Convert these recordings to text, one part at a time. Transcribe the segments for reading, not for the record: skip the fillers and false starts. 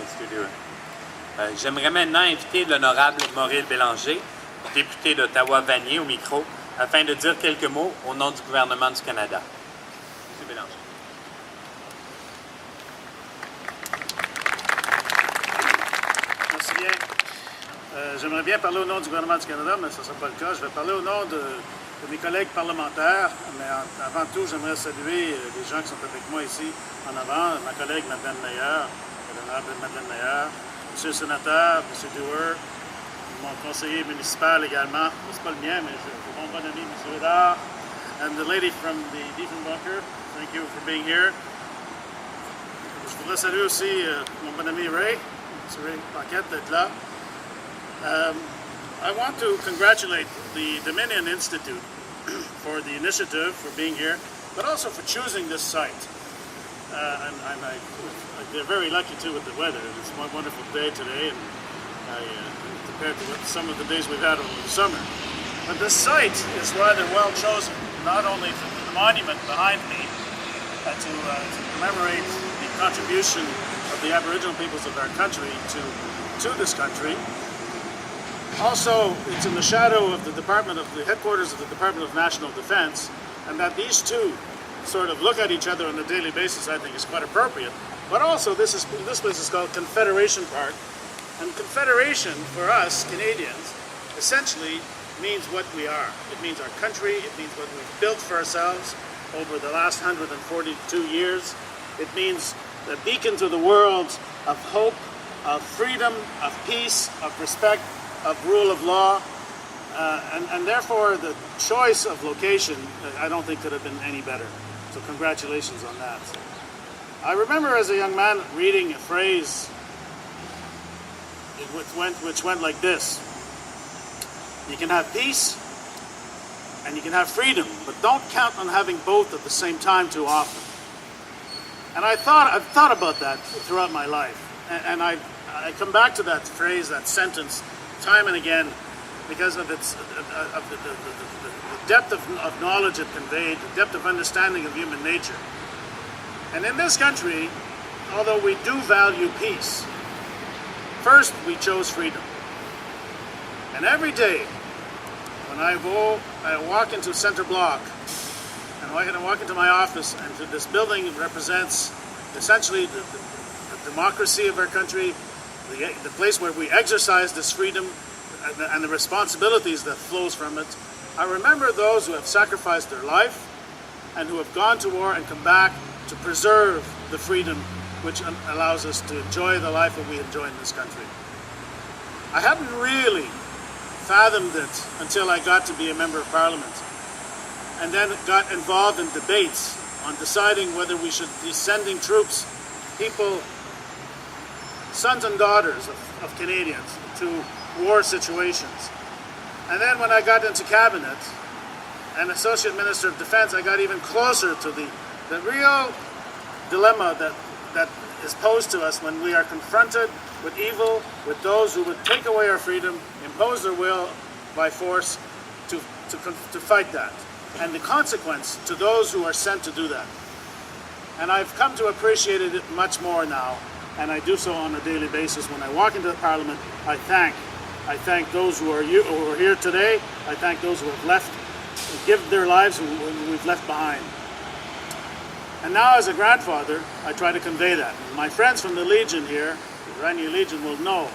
studio. J'aimerais maintenant inviter l'honorable Maurice Bélanger, député d'Ottawa-Vanier, au micro, afin de dire quelques mots au nom du gouvernement du Canada. Monsieur Bélanger. Merci bien. J'aimerais bien parler au nom du gouvernement du Canada, mais ce ne sera pas le cas. Je vais parler au nom de mes collègues parlementaires, mais avant tout, j'aimerais saluer les gens qui sont avec moi ici en avant, ma collègue Madeleine Meyer, l'honorable Madeleine Meyer, Monsieur le sénateur, Monsieur Dewar, mon conseiller municipal également, c'est pas le mien, mais c'est mon bon ami, Monsieur Vedard, and the lady from the Diefenbunker, thank you for being here. Je voudrais saluer aussi mon bon ami Ray, Monsieur Ray Paquette d'être là. I want to congratulate the Dominion Institute for the initiative, for being here, but also for choosing this site. They're very lucky too with the weather. It's a wonderful day today, and compared to some of the days we've had over the summer. But this site is rather well chosen, not only for the monument behind me to commemorate the contribution of the Aboriginal peoples of our country to this country. Also, it's in the shadow of the headquarters of the Department of National Defense, and that these two sort of look at each other on a daily basis, I think, is quite appropriate. But also, this place is called Confederation Park, and Confederation for us Canadians essentially means what we are. It means our country. It means what we've built for ourselves over the last 142 years. It means a beacon to the world of hope, of freedom, of peace, of respect, of rule of law, and therefore the choice of location, I don't think could have been any better. So congratulations on that. I remember as a young man reading a phrase which went like this: you can have peace and you can have freedom, but don't count on having both at the same time too often. And I've thought about that throughout my life, and I come back to that phrase, that sentence, time and again, because of the depth of knowledge it conveyed, the depth of understanding of human nature. And in this country, although we do value peace, first we chose freedom. And every day, when I walk into Center Block, and I walk into my office, and this building represents essentially the democracy of our country, the place where we exercise this freedom and the responsibilities that flows from it. I remember those who have sacrificed their life and who have gone to war and come back to preserve the freedom which allows us to enjoy the life that we enjoy in this country. I hadn't really fathomed it until I got to be a member of Parliament, and then got involved in debates on deciding whether we should be sending troops, people, sons and daughters of Canadians, to war situations. And then when I got into cabinet and Associate Minister of Defense, I got even closer to the real dilemma that is posed to us when we are confronted with evil, with those who would take away our freedom, impose their will by force to fight that, and the consequence to those who are sent to do that. And I've come to appreciate it much more now, and I do so on a daily basis. When I walk into the Parliament, I thank those who are here today. I thank those who have left, give their lives, who we've left behind. And now, as a grandfather, I try to convey that. My friends from the Legion here, the Rainier Legion, will know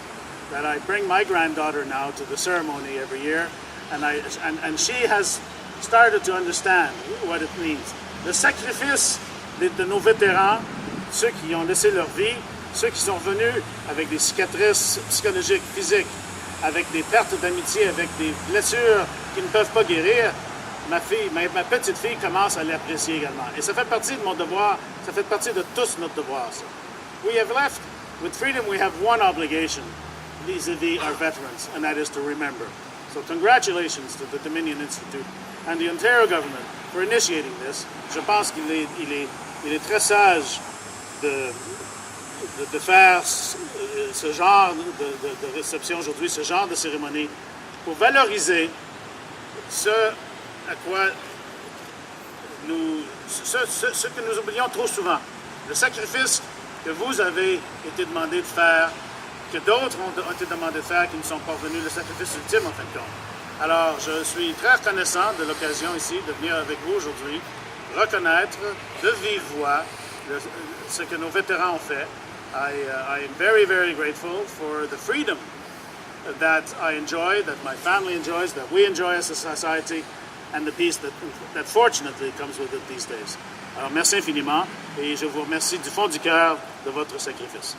that I bring my granddaughter now to the ceremony every year, and she has started to understand what it means. Le sacrifice de nos vétérans, ceux qui ont laissé leur vie, ceux qui sont venus avec des cicatrices psychologiques, physiques, avec des pertes d'amitié, avec des blessures qui ne peuvent pas guérir, ma petite fille commence à l'apprécier également. Et ça fait partie de mon devoir, ça fait partie de tous notre devoir. Ça. We have left, with freedom we have one obligation vis-à-vis our veterans, and that is to remember. So congratulations to the Dominion Institute and the Ontario government for initiating this. Je pense qu'il est très sage de faire ce genre de réception aujourd'hui, ce genre de cérémonie, pour valoriser ce à quoi ce que nous oublions trop souvent, le sacrifice que vous avez été demandé de faire, que d'autres ont été demandés de faire qui ne sont pas venus, le sacrifice ultime en fin de compte. Alors, je suis très reconnaissant de l'occasion ici de venir avec vous aujourd'hui, reconnaître de vive voix ce que nos vétérans ont fait. I am very, very grateful for the freedom that I enjoy, that my family enjoys, that we enjoy as a society, and the peace that fortunately comes with it these days. Alors, merci infiniment et je vous remercie du fond du cœur de votre sacrifice.